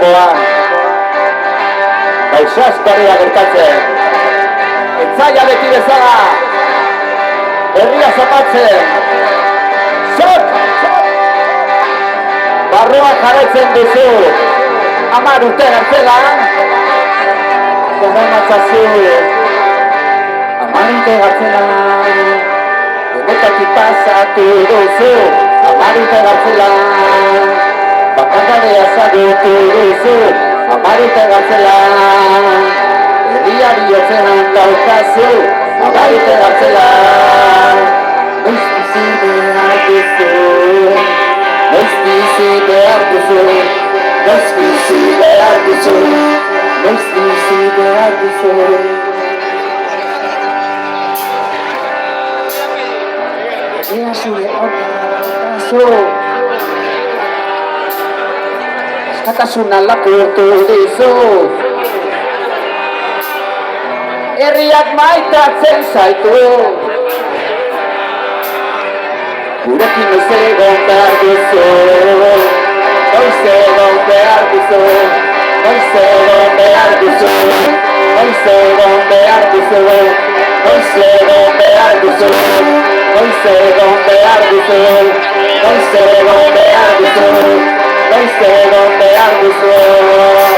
egindakoa. Gauza askoria gertatzen. Etzaia beti bezala. Herria zapatzen. Zot! Barroa jarraitzen duzu. 10 urte gartzela. Gomenatzazu. 10 urte gartzela. Denetatik pasatu duzu. 10 urte gartzela. Bakardadea zagutu duzu. 10 urte gartzela. Herriari otzean daukazu. 10 urte gartzela. Noiz bizi behar duzu. Noiz bizi behar duzu. Noiz bizi behar duzu. Noiz bizi behar duzu. Ea zure daukazu. Askatasuna lapurtu dizu. Herriak maitatzen zaitu. Gurekin noiz egon behar duzu. Noiz egon behar duzu. Noiz egon behar duzu. Noiz egon behar duzu. Noiz egon behar duzu. Noiz egon behar duzu. Noiz egon behar duzu. Noiz egon behar duzu.